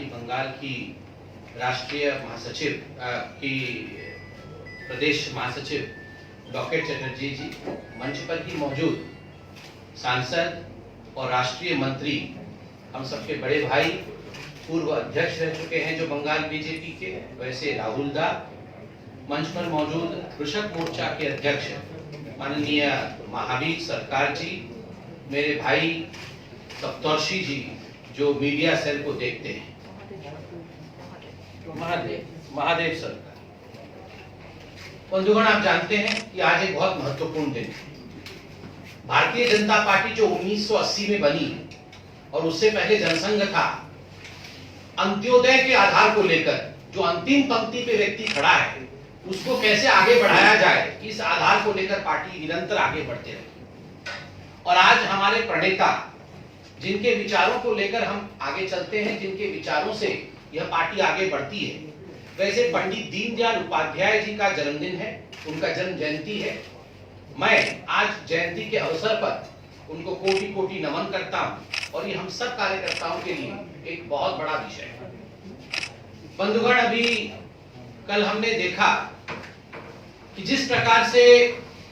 Party Bengal की राष्ट्रीय महासचिव की प्रदेश महासचिव लॉकेट चटर्जी जी, मंच पर ही मौजूद सांसद और राष्ट्रीय मंत्री, हम सबके बड़े भाई, पूर्व अध्यक्ष रह चुके हैं जो बंगाल बीजेपी के, वैसे राहुल दा, मंच पर मौजूद कृषक मोर्चा के अध्यक्ष माननीय महावीर सरकार जी, मेरे भाई सप्तर्षि जी जो मीडिया सेल को देखते हैं, महादेव सरकार। बंधुगण, आप जानते हैं कि आज एक बहुत महत्वपूर्ण दिन है। भारतीय जनता पार्टी जो 1980 में बनी और उससे पहले जनसंघ था, अंत्योदय के आधार को लेकर जो अंतिम पंक्ति पे व्यक्ति खड़ा है उसको कैसे आगे बढ़ाया जाए, इस आधार को लेकर पार्टी निरंतर आगे बढ़ते रही। और आज हमारे प्रणेता, जिनके विचारों को लेकर हम आगे चलते हैं, जिनके विचारों से यह पार्टी आगे बढ़ती है, वैसे पंडित दीनदयाल उपाध्याय जी का जन्मदिन है, उनका जन्म जयंती है। मैं आज जयंती के अवसर पर उनको कोटि कोटि नमन करता हूं और ये हम सब कार्यकर्ताओं के लिए एक बहुत बड़ा विषय है। बंधुगण, अभी कल हमने देखा कि जिस प्रकार से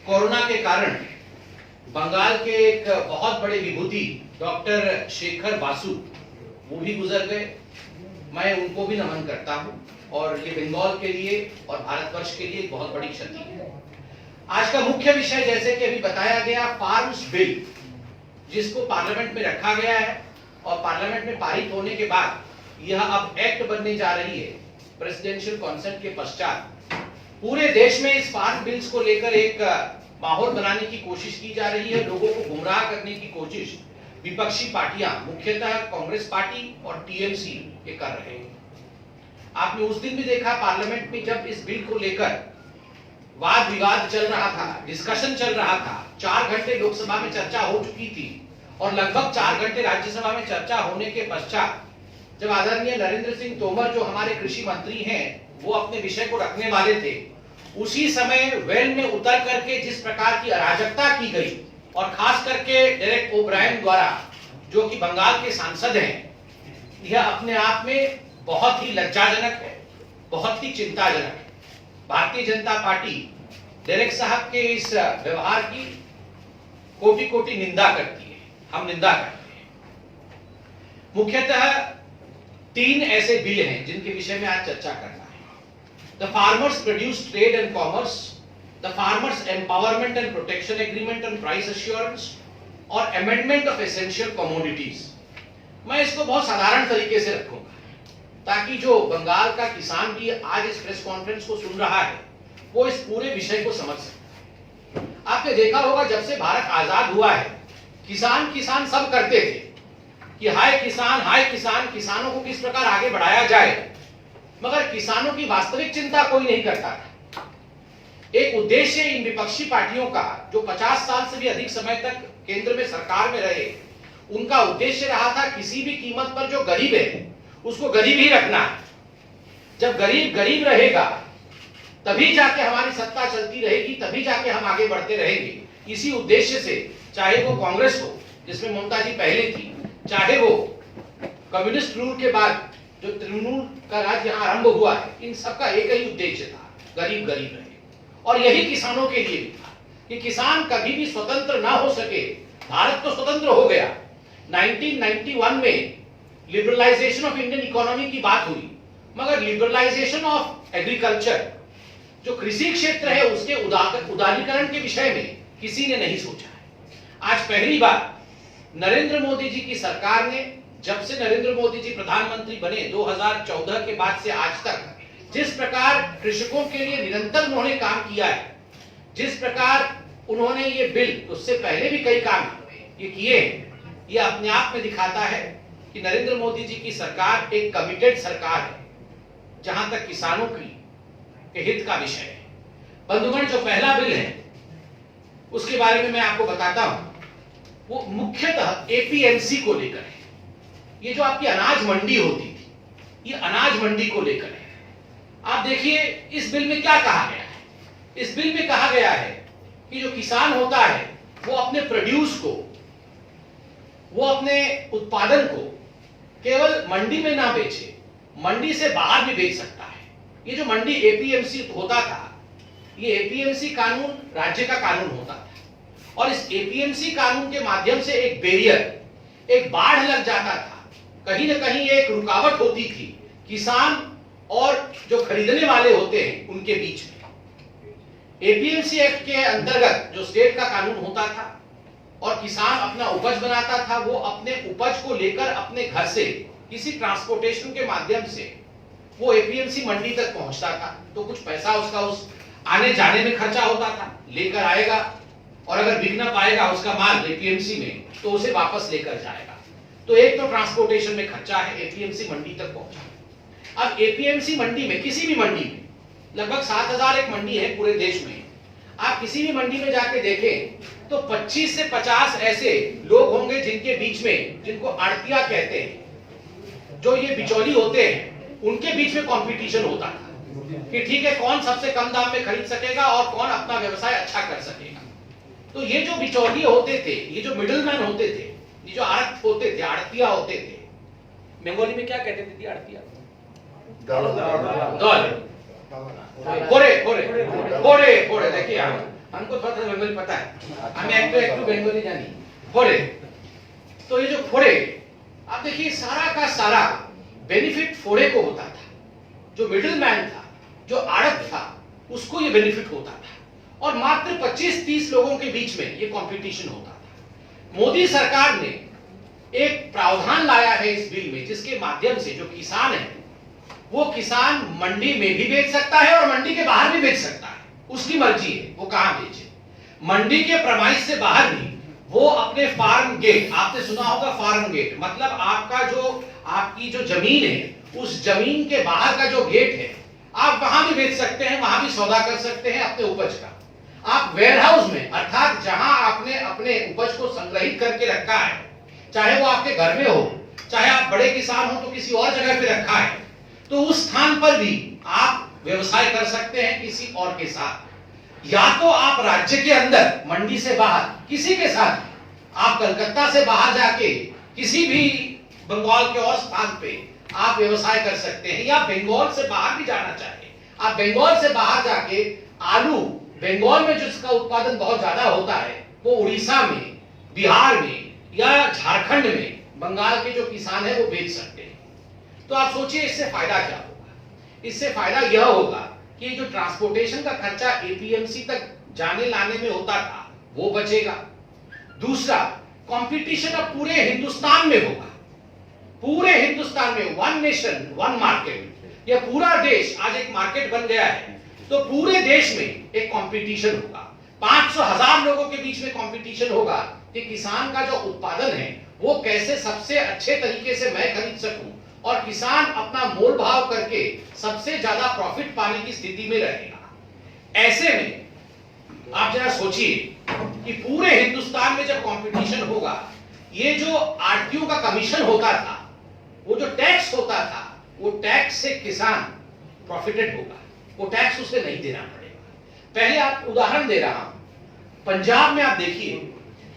कोरोना के कारण बंगाल के एक बहुत बड़े विभूति डॉक्टर शेखर बासु वो भी गुजर गए। मैं उनको भी नमन करता हूं और ये बंगाल के लिए और भारतवर्ष के लिए बहुत बड़ी क्षति है। आज का मुख्य विषय, जैसे कि अभी बताया गया, फार्म्स बिल, जिसको पार्लियामेंट में रखा गया है और पार्लियामेंट में पारित होने के बाद यह अब एक्ट बनने जा रही है प्रेसिडेंशियल कंसेंट के पश्चात। पूरे देश में इस फार्म बिल्स को लेकर एक माहौल बनाने की कोशिश की जा रही है, लोगों को गुमराह करने की कोशिश विपक्षी पार्टियां, मुख्यतः कांग्रेस पार्टी और टीएमसी ये कर रहे हैं। आपने उस दिन भी देखा पार्लियामेंट में जब इस बिल को लेकर वाद विवाद चल रहा था, डिस्कशन चल रहा था, 4 घंटे लोकसभा में चर्चा हो चुकी थी और लगभग 4 घंटे राज्यसभा में चर्चा होने के पश्चात जब आदरणीय नरेंद्र सिंह तोमर जो हमारे कृषि मंत्री हैं वो अपने विषय को रखने वाले थे, उसी समय वेल में उतर करके जिस प्रकार की अराजकता की गई और खास करके डेरेक ओब्रायन द्वारा, जो कि बंगाल के सांसद हैं, यह अपने आप में बहुत ही लज्जाजनक है, बहुत ही चिंताजनक है। भारतीय जनता पार्टी डेरेक साहब के इस व्यवहार की कोटि कोटि निंदा करती है, हम निंदा करते हैं। मुख्यतः 3 ऐसे बिल हैं जिनके विषय में आज चर्चा करना है। The farmers produce trade and commerce, the farmers empowerment and protection agreement on price assurance और अमेंडमेंट ऑफ एसेंशियल कमोडिटीज। मैं इसको बहुत साधारण तरीके से रखूंगा ताकि जो बंगाल का किसान भी आज इस प्रेस कॉन्फ्रेंस को सुन रहा है वो इस पूरे विषय को समझ सके। आपने देखा होगा जब से भारत आजाद हुआ है, किसान किसान सब करते थे कि हाय किसान, किसानों को किस प्रकार आगे बढ़ाया जाए, मगर किसानों की वास्तविक चिंता कोई नहीं करता था। एक उद्देश्य इन विपक्षी पार्टियों का जो 50 साल से भी अधिक समय तक केंद्र में सरकार में रहे, उनका उद्देश्य रहा था किसी भी कीमत पर जो गरीब है उसको गरीब ही रखना है। जब गरीब गरीब रहेगा तभी जाके हमारी सत्ता चलती रहेगी, तभी जाके हम आगे बढ़ते रहेंगे। इसी उद्देश्य से चाहे वो कांग्रेस हो जिसमें ममता जी पहले थी, चाहे वो कम्युनिस्ट रूल के बाद जो तृणमूल का राज यहाँ आरंभ हुआ है, इन सबका एक ही उद्देश्य था, गरीब गरीब रहे। और यही किसानों के लिए भी था कि किसान कभी भी स्वतंत्र ना हो सके। भारत तो स्वतंत्र हो गया, 1991 में लिबरलाइजेशन ऑफ इंडियन इकोनॉमी की बात हुई, मगर लिबरलाइजेशन ऑफ एग्रीकल्चर, जो कृषि क्षेत्र है, उसके उदारीकरण के विषय में किसी ने नहीं सोचा है। आज पहली बार नरेंद्र मोदी जी की सरकार ने, जब से नरेंद्र मोदी जी प्रधानमंत्री बने 2014 के बाद से आज तक, जिस प्रकार कृषकों के लिए निरंतर उन्होंने काम किया है, जिस प्रकार उन्होंने ये बिल, उससे पहले भी कई काम ये किए, ये अपने आप में दिखाता है कि नरेंद्र मोदी जी की सरकार एक कमिटेड सरकार है जहां तक किसानों के हित का विषय है। बंधुगण, जो पहला बिल है उसके बारे में मैं आपको बताता हूं, वो मुख्यतः एपीएमसी को लेकर है। ये जो आपकी अनाज मंडी होती थी, ये अनाज मंडी को लेकर है। आप देखिए इस बिल में क्या कहा गया है। इस बिल में कहा गया है कि जो किसान होता है वो अपने प्रोड्यूस को, वो अपने उत्पादन को केवल मंडी में ना बेचे, मंडी से बाहर भी बेच सकता है। ये जो मंडी एपीएमसी होता था, ये एपीएमसी कानून राज्य का कानून होता था, और इस एपीएमसी कानून के माध्यम से एक बैरियर, एक बाढ़ लग जाता था, कहीं ना कहीं एक रुकावट होती थी किसान और जो खरीदने वाले होते हैं उनके बीच में। एपीएमसी एक्ट के अंतर्गत जो स्टेट का कानून होता था और किसान अपना उपज बनाता था, वो अपने उपज को लेकर अपने घर से किसी ट्रांसपोर्टेशन के माध्यम से वो एपीएमसी मंडी तक पहुंचता था, तो कुछ पैसा उसका उस आने जाने में खर्चा होता था, लेकर आएगा और अगर बिक ना पाएगा उसका माल एपीएमसी में तो उसे वापस लेकर जाएगा। तो एक तो ट्रांसपोर्टेशन में खर्चा है एपीएमसी मंडी तक पहुंचा। अब एपीएमसी मंडी में, किसी भी मंडी में, लगभग 7000 एक मंडी है पूरे देश में, आप किसी भी मंडी में जाके देखें तो 25 से 50 ऐसे लोग होंगे जिनके बीच में, जिनको आड़तिया कहते हैं, जो ये बिचौली होते हैं, उनके बीच में कंपटीशन होता था कि ठीक है कौन सबसे कम दाम में खरीद सकेगा और कौन अपना व्यवसाय अच्छा कर सकेगा। तो ये जो बिचौलिए होते थे, ये जो मिडिलमैन होते थे, ये जो आड़त होते थे, आड़तिया होते थे, बंगाली में क्या कहते थे आड़तिया? खोरे खोरे खोरे खोरे। देखिए हमको थोड़ा थोड़ा बंगाली पता है, हमें एक बंगाली जानी खोरे। तो ये जो खोरे, आप देखिए सारा का सारा बेनिफिट फोड़े को होता था, जो मिडिलमैन था, जो आड़त था, उसको ये बेनिफिट होता था, और मात्र 25-30 लोगों के बीच में ये कंपटीशन होता था। मोदी सरकार ने एक प्रावधान लाया है इस बिल में, जिसके माध्यम से जो किसान है वो किसान मंडी में भी बेच सकता है और मंडी के बाहर भी बेच सकता है, उसकी मर्जी है वो कहां बेचे। मंडी के प्रमाइस से बाहर भी वो अपने फार्म गेट, आपने सुना होगा फार्म गेट, मतलब आपकी जो जमीन है उस जमीन के बाहर का जो गेट है, आप वहां भी बेच सकते हैं, वहां भी सौदा कर सकते हैं अपने उपज का। आप वेयरहाउस में, अर्थात जहां आपने अपने उपज को संग्रहित करके रखा है, चाहे वो आपके घर में हो, चाहे आप बड़े किसान हो तो किसी और जगह पे रखा है, तो उस स्थान पर भी आप व्यवसाय कर सकते हैं किसी और के साथ। या तो आप राज्य के अंदर मंडी से बाहर किसी के साथ, आप कलकत्ता से बाहर जाके किसी भी बंगाल के और स्थान पे आप व्यवसाय कर सकते हैं, या बंगाल से बाहर भी जाना चाहिए, आप बंगाल से बाहर जाके आलू, बंगाल में जिसका उत्पादन बहुत ज्यादा होता है वो उड़ीसा में, बिहार में या झारखंड में बंगाल के जो किसान है वो बेच सकते हैं। तो आप सोचिए इससे फायदा क्या होगा? इससे फायदा यह होगा कि जो ट्रांसपोर्टेशन का खर्चा एपीएमसी तक जाने लाने में होता था वो बचेगा। दूसरा, कंपटीशन अब पूरे हिंदुस्तान में होगा, पूरे हिंदुस्तान में, वन नेशन वन मार्केट। यह पूरा देश आज एक मार्केट बन गया है, तो पूरे देश में एक कंपटीशन होगा, 500,000 लोगों के बीच में कंपटीशन होगा कि किसान का जो उत्पादन है वो कैसे सबसे अच्छे तरीके से मैं खरीद सकूं, और किसान अपना मोल भाव करके सबसे ज्यादा प्रॉफिट पाने की स्थिति में रहेगा। ऐसे में आप जरा सोचिए कि पूरे हिंदुस्तान में जब कंपटीशन होगा, ये जो आड़तियों का कमीशन होता था, वो जो टैक्स होता था, वो टैक्स से किसान प्रॉफिटेड होगा, वो टैक्स उसे नहीं देना पड़ेगा। पहले आप उदाहरण दे रहा हूं, पंजाब में आप देखिए,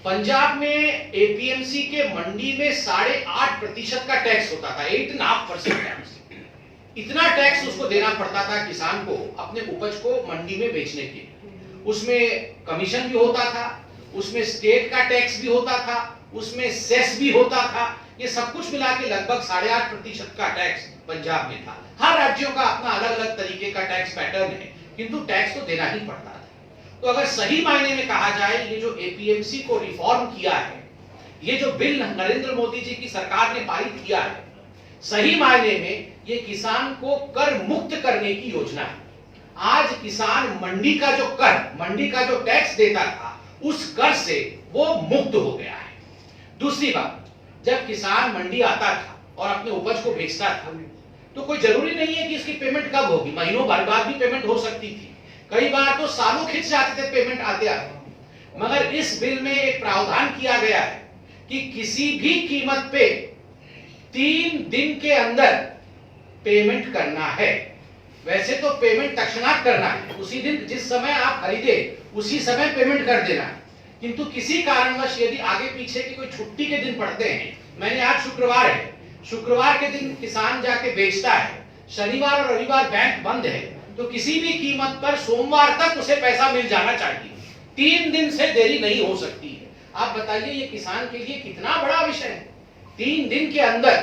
पंजाब में एपीएमसी के मंडी में 8.5% का टैक्स होता था, 8.5% टैक्स। इतना टैक्स उसको देना पड़ता था किसान को अपने उपज को मंडी में बेचने के लिए। उसमें कमीशन भी होता था, उसमें स्टेट का टैक्स भी होता था, उसमें सेस भी होता था। ये सब कुछ मिला के लगभग 8.5% का टैक्स पंजाब में था। हर राज्यों का अपना अलग अलग तरीके का टैक्स पैटर्न है, किंतु टैक्स तो देना ही पड़ता था। तो अगर सही मायने में कहा जाए, ये जो एपीएमसी को रिफॉर्म किया है, ये जो बिल नरेंद्र मोदी जी की सरकार ने पारित किया है, सही मायने में ये किसान को कर मुक्त करने की योजना है। आज किसान मंडी का जो कर, मंडी का जो टैक्स देता था, उस कर से वो मुक्त हो गया है। दूसरी बात, जब किसान मंडी आता था और अपने उपज को बेचता था, तो कोई जरूरी नहीं है कि इसकी पेमेंट कब होगी, महीनों भर बाद भी पेमेंट हो सकती थी, कई बार तो सालों खिंच जाते थे पेमेंट आते आते। मगर इस बिल में एक प्रावधान किया गया है कि किसी भी कीमत पे 3 दिन के अंदर पेमेंट करना है। वैसे तो पेमेंट तत्क्षणात करना है, उसी दिन जिस समय आप खरीदे उसी समय पेमेंट कर देना है, किंतु किसी कारणवश यदि आगे पीछे की कोई छुट्टी के दिन पड़ते हैं, मैंने आज शुक्रवार है, शुक्रवार के दिन किसान जाके बेचता है, शनिवार और रविवार बैंक बंद है, तो किसी भी कीमत पर सोमवार तक उसे पैसा मिल जाना चाहिए। 3 दिन से देरी नहीं हो सकती है। आप बताइए ये किसान के लिए कितना बड़ा विषय है। 3 दिन के अंदर,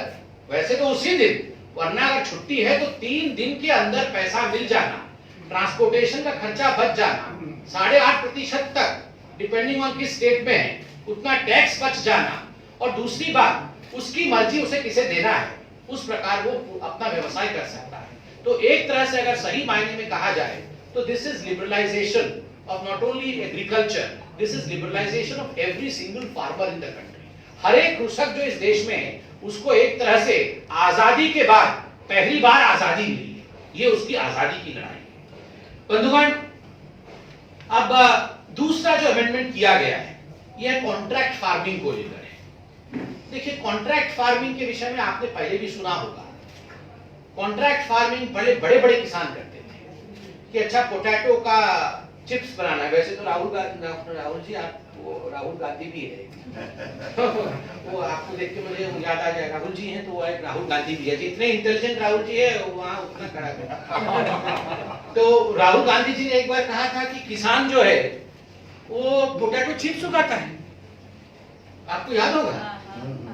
वैसे तो उसी दिन, वरना अगर छुट्टी है तो 3 दिन के अंदर पैसा मिल जाना, ट्रांसपोर्टेशन का खर्चा बच जाना, 8.5% तक डिपेंडिंग ऑन किस स्टेट में है उतना टैक्स बच जाना, और दूसरी बात उसकी मर्जी उसे किसे देना है उस प्रकार वो अपना व्यवसाय कर सकता है। तो एक तरह से अगर सही मायने में कहा जाए तो this is liberalisation of not only agriculture, this is liberalisation of every single farmer in the country. हर एक कृषक जो इस देश में है उसको एक तरह से आजादी के बाद पहली बार आजादी मिली है, ये उसकी आजादी की लड़ाई है। बंधुगण, अब दूसरा जो अमेंडमेंट किया गया है यह कॉन्ट्रैक्ट फार्मिंग को लेकर है। देखिए, कॉन्ट्रैक्ट फार्मिंग के विषय में आपने पहले भी सुना होगा। कॉन्ट्रैक्ट फार्मिंग बड़े बड़े किसान करते थे कि अच्छा पोटैटो का चिप्स बनाना है। वैसे तो राहुल जी, आप वो राहुल गांधी भी है वो आपको देख के मुझे याद आ जाए, राहुल जी हैं तो वो एक राहुल गांधी भी है। जितने इंटेलिजेंट राहुल जी है वहां उतना खड़ा कर तो राहुल गांधी जी ने एक बार कहा था कि किसान जो है वो पोटैटो चिप्स उगाता है। आपको याद होगा,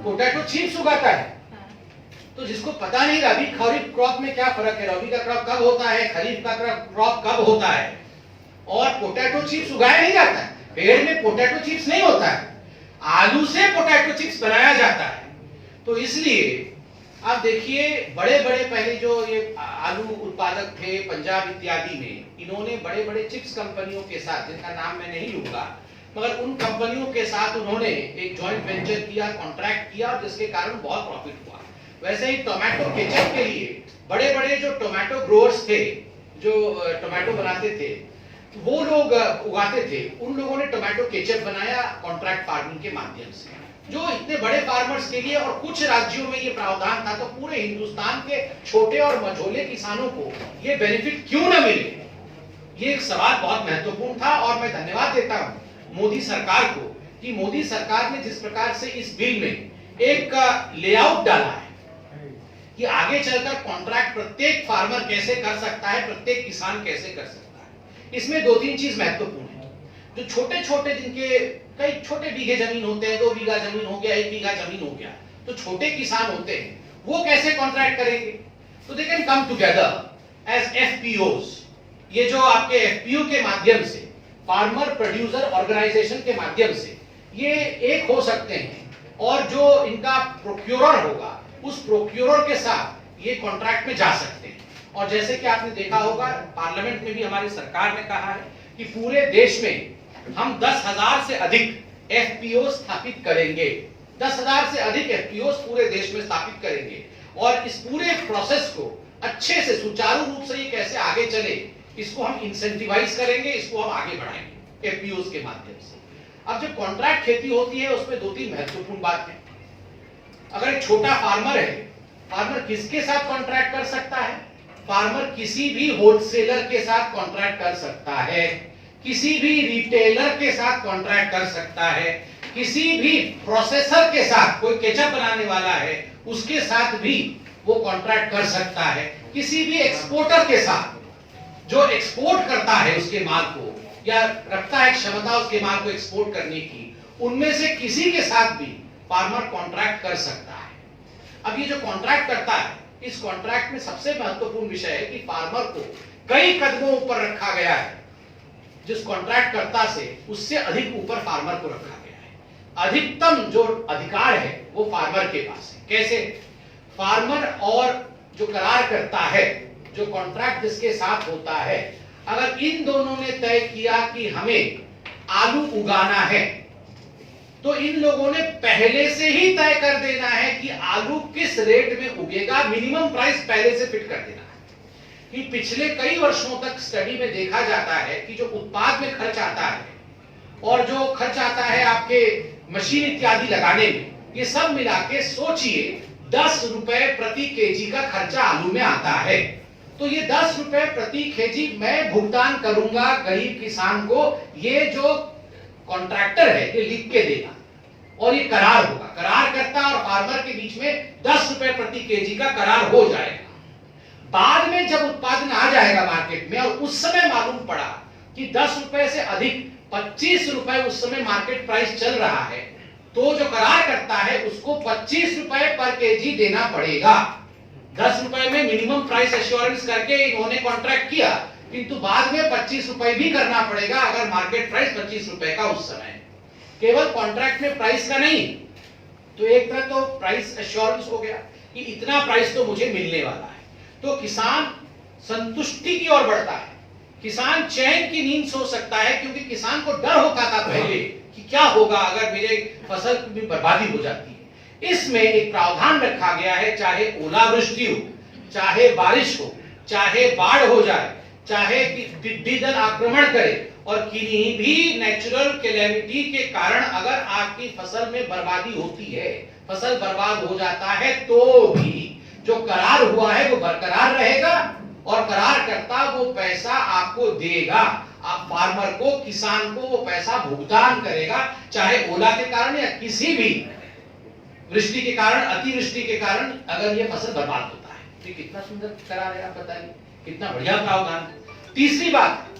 पोटैटो चिप्स उगाता है। तो जिसको पता नहीं रबी खरीफ क्रॉप में क्या फर्क है, रबी का क्रॉप कब होता है, खरीफ का क्रॉप कब होता है, और पोटैटो चिप्स उगाया नहीं जाता है। पेड़ में पोटैटो चिप्स नहीं होता है, आलू से पोटैटो चिप्स बनाया जाता है। तो इसलिए आप देखिए, बड़े पहले जो ये आलू उत्पादक थे पंजाब इत्यादि में, इन्होंने बड़े चिप्स कंपनियों के साथ, जिनका नाम मैं नहीं लूंगा, मगर उन कंपनियों के साथ उन्होंने एक जॉइंट वेंचर किया, कॉन्ट्रैक्ट किया, जिसके कारण बहुत प्रॉफिट हुआ। वैसे ही टोमेटो केचप के लिए बड़े जो टोमेटो ग्रोअर्स थे, जो टोमेटो बनाते थे, वो लोग उगाते थे, उन लोगों ने टोमेटो केचप बनाया कॉन्ट्रैक्ट फार्मिंग के माध्यम से। जो इतने बड़े फार्मर्स के लिए, और कुछ राज्यों में ये प्रावधान था, तो पूरे हिंदुस्तान के छोटे और मझोले किसानों को ये बेनिफिट क्यों न मिले, ये एक सवाल बहुत महत्वपूर्ण था। और मैं धन्यवाद देता हूं मोदी सरकार को कि मोदी सरकार ने जिस प्रकार से इस बिल में एक लेआउट डाला है कि आगे चलकर कॉन्ट्रैक्ट प्रत्येक फार्मर कैसे कर सकता है, प्रत्येक किसान कैसे कर सकता है। इसमें 2-3 चीज महत्वपूर्ण है। जो छोटे जिनके कई छोटे बीघे जमीन होते हैं, 2 बीघा जमीन हो गया, 1 बीघा जमीन हो गया, तो छोटे किसान होते हैं, वो कैसे कॉन्ट्रैक्ट करेंगे? तो they can come together as FPOs. ये जो आपके एफपीओ के माध्यम से, फार्मर प्रोड्यूसर ऑर्गेनाइजेशन के माध्यम से ये एक हो सकते हैं, और जो इनका प्रोक्योरर होगा उस प्रोक्योरर के साथ ये कॉन्ट्रैक्ट में जा सकते हैं। और जैसे कि आपने देखा होगा, पार्लियामेंट में भी हमारी सरकार ने कहा है कि पूरे देश में हम 10,000 से अधिक एफपीओ स्थापित करेंगे। 10,000 से अधिक एफपीओ पूरे देश में स्थापित करेंगे, और इस पूरे प्रोसेस को अच्छे से सुचारू रूप से ये कैसे आगे चले, इसको हम इंसेंटिवाइज करेंगे, इसको हम आगे बढ़ाएंगे एफपीओ के माध्यम से। अब जब कॉन्ट्रैक्ट खेती होती है उसमें 2-3 महत्वपूर्ण बात है। अगर एक छोटा फार्मर है, फार्मर किसके साथ कॉन्ट्रैक्ट कर सकता है? फार्मर किसी भी होलसेलर के साथ कॉन्ट्रैक्ट कर सकता है, किसी भी रिटेलर के साथ कॉन्ट्रैक्ट कर सकता है, किसी भी प्रोसेसर के साथ, कोई केचप बनाने वाला है उसके साथ भी वो कॉन्ट्रैक्ट कर सकता है, किसी भी एक्सपोर्टर के साथ जो एक्सपोर्ट करता है उसके माल को, या रखता है क्षमता उसके माल को एक्सपोर्ट करने की, उनमें से किसी के साथ भी फार्मर कॉन्ट्रैक्ट कर सकता है। अब ये जो कॉन्ट्रैक्ट करता है, इस कॉन्ट्रैक्ट में सबसे महत्वपूर्ण विषय है कि फार्मर को कई कदमों ऊपर रखा गया है। जिस कॉन्ट्रैक्ट कर्ता से उससे अधिक ऊपर फार्मर को रखा गया है। अधिकतम जो अधिकार है वो फार्मर के पास है। कैसे? फार्मर और जो करार करता है, जो कॉन्ट्रैक्ट जिसके साथ होता है, अगर इन दोनों ने तय किया कि हमें आलू उगाना है, तो इन लोगों ने पहले से ही तय कर देना है कि आलू किस रेट में उगेगा। मिनिमम प्राइस पहले से फिट कर देना है। कि पिछले कई वर्षों तक स्टडी में देखा जाता है कि जो उत्पाद में खर्च आता है और जो खर्च आता है आपके मशीन इत्यादि लगाने में, ये सब मिला के सोचिए 10 रुपए प्रति केजी का खर्चा आलू में आता है। तो ये 10 रुपए प्रति केजी मैं भुगतान करूंगा गरीब किसान को, ये जो कॉन्ट्रैक्टर है ये लिख के देगा। और ये करार होगा, करारकर्ता और फार्मर के बीच में 10 रुपए प्रति केजी का करार हो जाएगा। बाद में जब उत्पादन आ जाएगा मार्केट में और उस समय मालूम पड़ा कि 10 रुपए से अधिक 25 रुपए उस समय मार्केट प्राइस चल रहा है, तो जो करार करता है उसको 25 रुपए पर केजी देना पड़ेगा। 10 रुपए में मिनिमम प्राइस एश्योरेंस करके इन्होंने कॉन्ट्रैक्ट किया, किंतु बाद में 25 रुपए भी करना पड़ेगा अगर मार्केट प्राइस 25 रुपए का उस समय। केवल कॉन्ट्रैक्ट में प्राइस का नहीं, तो एक तरह तो प्राइस एश्योरेंस हो गया कि इतना प्राइस तो मुझे मिलने वाला है, तो किसान संतुष्टि की ओर बढ़ता है, किसान चैन की नींद सो सकता है, क्योंकि किसान को डर होता था पहले कि क्या होगा अगर मेरे फसल की बर्बादी हो जाती है। इसमें एक प्रावधान रखा गया है, चाहे ओलावृष्टि हो, चाहे बारिश हो, चाहे बाढ़ हो जाए, चाहे टिड्डी दल आक्रमण करे, और किन्हीं भी नेचुरल कैलेमिटी के कारण अगर आपकी फसल में बर्बादी होती है, फसल बर्बाद हो जाता है, तो भी जो करार हुआ है वो बरकरार रहेगा और करारकर्ता वो पैसा आपको देगा। आप फार्मर को, किसान को वो पैसा भुगतान करेगा, चाहे ओला के कारण या किसी भी वृष्टि के कारण, अतिवृष्टि के कारण अगर ये फसल बर्बाद होता है। तो कितना सुंदर करार है, आप बताइए, कितना बढ़िया प्रावधान। तीसरी बात,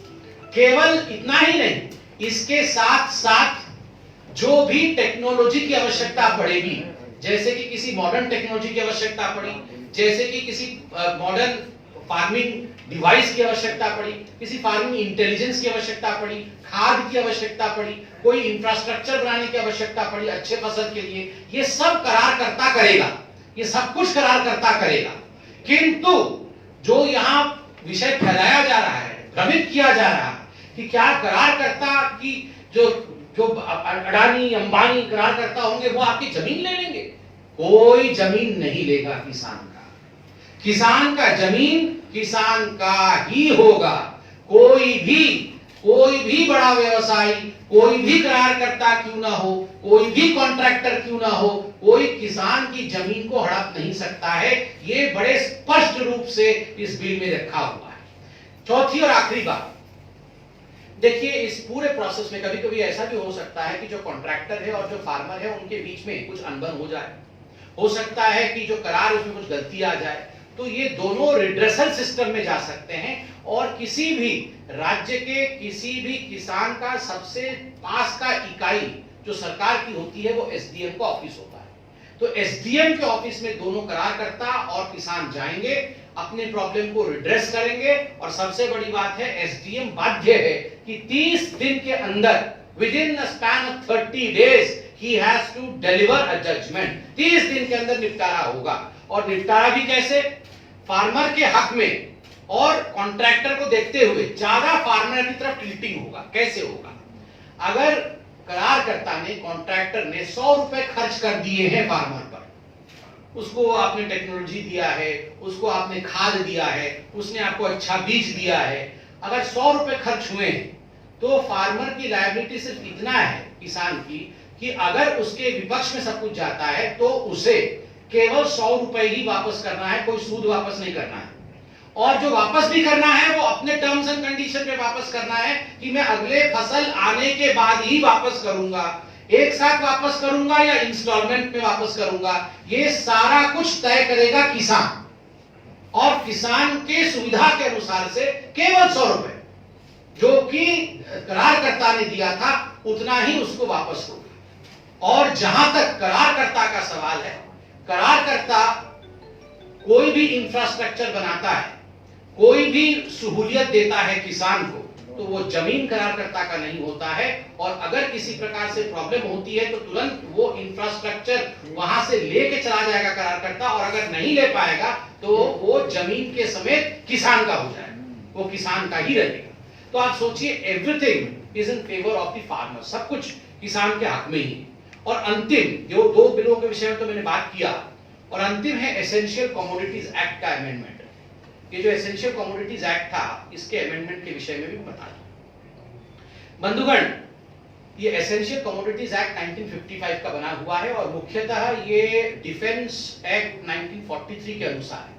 केवल इतना ही नहीं, इसके साथ साथ जो भी टेक्नोलॉजी की आवश्यकता पड़ेगी, जैसे कि किसी मॉडर्न टेक्नोलॉजी की आवश्यकता पड़ी, जैसे कि किसी मॉडर्न फार्मिंग डिवाइस की आवश्यकता पड़ी, किसी फार्मिंग इंटेलिजेंस की आवश्यकता पड़ी, खाद की आवश्यकता पड़ी, कोई इंफ्रास्ट्रक्चर बनाने की आवश्यकता पड़ी अच्छे फसल के लिए, ये सब करारकर्ता करेगा, ये सब कुछ करारकर्ता करेगा। किंतु जो यहाँ विषय फैलाया जा रहा है, भ्रमित किया जा रहा है कि क्या करारकर्ता की जो अडानी अंबानी करारकर्ता होंगे वो आपकी जमीन ले लेंगे? कोई जमीन नहीं लेगा किसान का। किसान का जमीन किसान का ही होगा। कोई भी बड़ा व्यवसायी, कोई भी करारकर्ता क्यों ना हो, कोई भी कॉन्ट्रैक्टर क्यों ना हो, कोई किसान की जमीन को हड़प नहीं सकता है। ये बड़े स्पष्ट रूप से इस बिल में रखा हुआ है। चौथी और आखिरी बात, देखिए, इस पूरे प्रोसेस में कभी कभी ऐसा भी हो सकता है कि जो कॉन्ट्रैक्टर है और जो फार्मर है उनके बीच में कुछ अनबन हो जाए, हो सकता है कि जो करार उसमें कुछ गलती आ जाए, तो ये दोनों रिड्रेसल सिस्टम में जा सकते हैं और किसी भी राज्य के किसी भी किसान का सबसे पास का इकाई जो सरकार की होती है वो एसडीएम का ऑफिस होता है। तो एसडीएम के ऑफिस में दोनों करारकर्ता और किसान जाएंगे, अपने प्रॉब्लम को रिड्रेस करेंगे, और सबसे बड़ी बात है एसडीएम बाध्य है कि 30 दिन के अंदर, with in a span of 30 days, he has to deliver a judgment। 30 दिन के अंदर निपटारा होगा। और निपटारा भी कैसे? फार्मर के हक में और कॉन्ट्रैक्टर को देखते हुए ज्यादा फार्मर की तरफ टिल्टिंग होगा। कैसे होगा? अगर करारकर्ता ने, कॉन्ट्रैक्टर ने 100 रुपए खर्च कर दिए हैं फार्मर पर, उसको आपने टेक्नोलॉजी दिया है, उसको आपने खाद दिया है, उसने आपको अच्छा बीज दिया है, अगर 100 रुपए खर्च हुए हैं तो फार्मर की लायबिलिटी सिर्फ इतना है किसान की कि अगर उसके विपक्ष में सब कुछ जाता है तो उसे केवल 100 रुपए ही वापस करना है, कोई सूद वापस नहीं करना है। और जो वापस भी करना है वो अपने टर्म्स एंड कंडीशन पे वापस करना है कि मैं अगले फसल आने के बाद ही वापस करूंगा, एक साथ वापस करूंगा या इंस्टॉलमेंट में वापस करूंगा, ये सारा कुछ तय करेगा किसान। और किसान के सुविधा के अनुसार से केवल 100 रुपए जो कि करारकर्ता ने दिया था उतना ही उसको वापस होगा। और जहां तक करारकर्ता का सवाल है, करारकर्ता कोई भी इंफ्रास्ट्रक्चर बनाता है, कोई भी सहूलियत देता है किसान को, तो वो जमीन करारकर्ता का नहीं होता है। और अगर किसी प्रकार से प्रॉब्लम होती है तो तुरंत वो इंफ्रास्ट्रक्चर वहां से लेके चला जाएगा करारकर्ता, और अगर नहीं ले पाएगा तो वो जमीन के समेत किसान का हो जाएगा, वो किसान का ही रहेगा। तो आप सोचिए, everything is in favour of the farmer, सब कुछ किसान के हक में ही। और अंतिम जो 2 बिलों के विषय में तो मैंने बात किया, और अंतिम है एसेंशियल कमोडिटीज एक्ट का अमेंडमेंट। ये जो एसेंशियल कमोडिटीज एक्ट था, इसके अमेंडमेंट के विषय में भी बता दूं। बंधुगण, ये एसेंशियल कमोडिटीज एक्ट 1955 का बना हुआ है और मुख्यतः ये डिफेंस एक्ट 1943 के अनुसार है।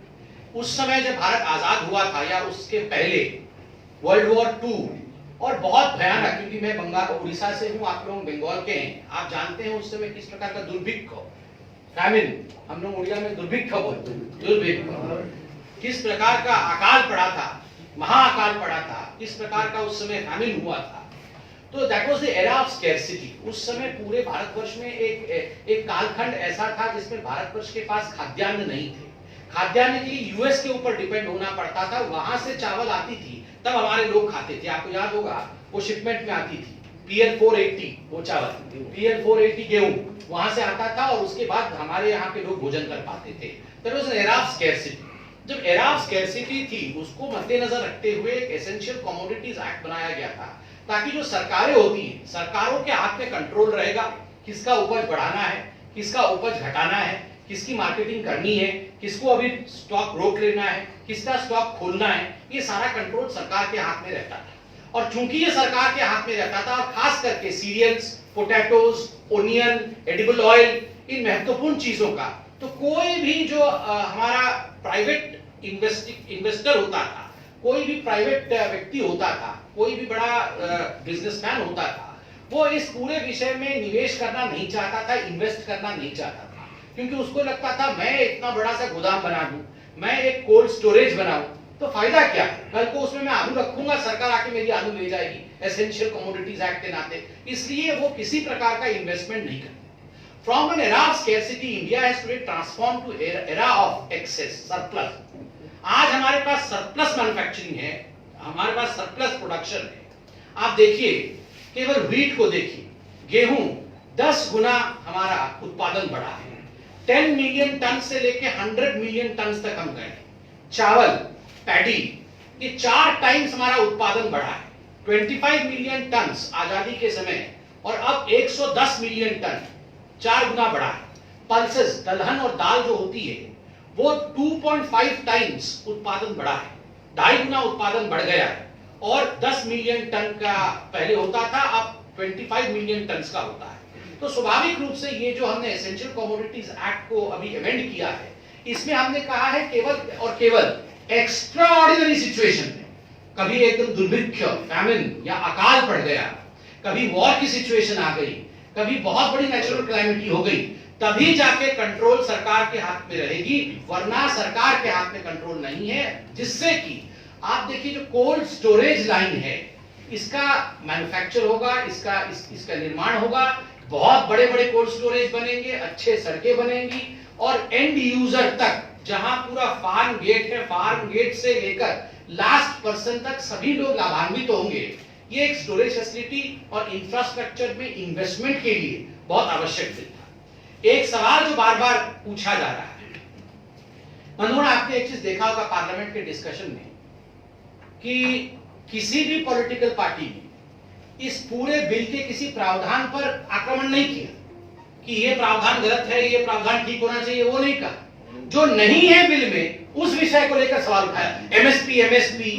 उस समय जब भारत आजाद हुआ था या उसके पहले वर्ल्ड वॉर 2 और बहुत भयानक, क्योंकि मैं बंगाल उड़ीसा से हूँ, आप लोग बंगाल के हैं, आप जानते हैं उस समय किस प्रकार का दुर्भिक्ष, फैमिन, हम लोग उड़िया में दुर्भिक्ष बोलते हैं, दुर्भिक्ष, किस प्रकार का अकाल पड़ा था, महाअकाल पड़ा था, किस प्रकार का उस समय फैमिन हुआ था। तो that was the era of scarcity. उस समय पूरे भारतवर्ष में एक कालखंड ऐसा था जिसमें भारतवर्ष के पास खाद्यान्न नहीं थे। खाद्यान्न के लिए यूएस के ऊपर डिपेंड होना पड़ता था, वहां से चावल आती थी, तब हमारे लोग खाते थे। आपको याद होगा वो शिपमेंट में आती थी PL 480 वो चावल, PL 480 गेहूं वहां से आता था और उसके बाद हमारे यहाँ के लोग भोजन कर पाते थे। That was an era of scarcity. जब एरा ऑफ स्कैरसिटी थी उसको मद्देनजर रखते हुए एक एसेंशियल कमोडिटीज एक्ट बनाया गया था, ताकि जो सरकारें होती हैं, सरकारों के हाथ में कंट्रोल रहेगा, किसका उपज बढ़ाना है, किसका उपज घटाना है, किसकी मार्केटिंग करनी है, किसको अभी स्टॉक रोक लेना है, किसका स्टॉक खोलना है, ये सारा कंट्रोल सरकार के हाथ में रहता था। और चूंकि ये सरकार के हाथ में रहता था, और खास करके cereals, potatoes, onion, edible oil, इन महत्वपूर्ण चीजों का, तो कोई भी जो हमारा प्राइवेट इन्वेस्टर होता था, कोई भी प्राइवेट व्यक्ति होता था, कोई भी बड़ा बिजनेसमैन होता था, वो इस पूरे विषय में निवेश करना नहीं चाहता था, इन्वेस्ट करना नहीं चाहता था, क्योंकि उसको लगता था मैं इतना बड़ा सा गोदाम बना दूं, मैं एक कोल्ड स्टोरेज बनाऊं, तो फायदा क्या है, कल को उसमें मैं आलू रखूंगा, सरकार आके मेरी आलू ले जाएगी, एसेंशियल कमोडिटीज एक्ट के नाते। इसलिए वो किसी प्रकार का इन्वेस्टमेंट नहीं करते। From an era of scarcity, India has today transformed to era of excess, surplus. आज हमारे पास सरप्लस मैन्युफैक्चरिंग है, हमारे पास सरप्लस प्रोडक्शन है। आप देखिए, केवल व्हीट को देखिए, गेहूं 10 गुना हमारा उत्पादन बढ़ा है, 10 मिलियन टन से लेके 100 मिलियन टन तक हम गए। चावल, पैडी, ये 4 टाइम्स हमारा उत्पादन बढ़ा है, 25 मिलियन टन आजादी के समय, और अब 110 मिलियन टन, 4 गुना बढ़ा है। पल्सेस, दलहन और दाल जो होती है, वो 2.5 टाइम्स उत्पादन बढ़ा है, 2.5 गुना उत्पादन बढ़ गया है, और 10 मिलियन टन का पहले होता था, अब 25 मिलियन टन का होता है। तो स्वाभाविक रूप से ये जो हमने एसेंशियल कमोडिटीज एक्ट को अभी अमेंड किया है, इसमें हमने कहा है केवल और केवल एक्स्ट्रा ऑर्डिनरी सिचुएशन में, कभी एकदम दुर्भिक्ष, फैमिन या अकाल पड़ गया, कभी वॉर की सिचुएशन आ गई, कभी बहुत बड़ी नेचुरल क्लाइमिटी हो गई, तभी जाके कंट्रोल सरकार के हाथ में रहेगी, वरना सरकार के हाथ में कंट्रोल नहीं है। जिससे कि आप देखिए जो कोल्ड स्टोरेज लाइन है, इसका मैन्युफैक्चर होगा, इसका निर्माण होगा, बहुत बड़े बड़े कोल्ड स्टोरेज बनेंगे, अच्छे सड़कें बनेंगी, और एंड यूजर तक, जहां पूरा फार्म गेट है, फार्म गेट से लेकर लास्ट पर्सन तक सभी लोग लाभान्वित होंगे। ये एक स्टोरेज फैसिलिटी और इंफ्रास्ट्रक्चर में इन्वेस्टमेंट के लिए बहुत आवश्यक था। एक सवाल जो बार बार पूछा जा रहा है, बंधुओं, आपने एक चीज देखा होगा पार्लियामेंट के डिस्कशन में, कि किसी भी पॉलिटिकल पार्टी ने इस पूरे बिल के किसी प्रावधान पर आक्रमण नहीं किया कि ये प्रावधान गलत है, ये प्रावधान ठीक होना चाहिए, वो नहीं कहा। जो नहीं है बिल में, उस विषय को लेकर सवाल उठाया। एमएसपी,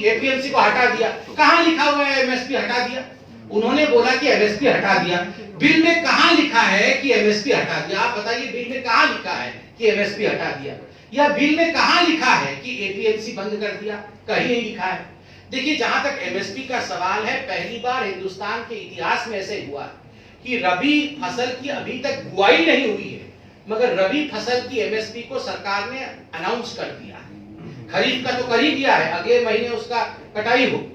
एपीएमसी को हटा दिया, कहां लिखा हुआ है एमएसपी हटा दिया? उन्होंने बोला कि एमएसपी हटा दिया। बिल में कहां लिखा है कि एमएसपी हटा दिया? आप बताइए, बिल में कहां लिखा है कि एमएसपी हटा दिया? या बिल में कहां लिखा है कि एपीएमसी बंद कर दिया? कहीं नहीं लिखा है। देखिए, जहां तक एमएसपी का सवाल है, पहली बार हिंदुस्तान के इतिहास में ऐसे हुआ कि रबी फसल की अभी तक बुआई नहीं हुई है, मगर रबी फसल की एमएसपी को सरकार ने अनाउंस कर दिया। खरीफ का तो कर ही दिया है, अगले महीने उसका कटाई हो,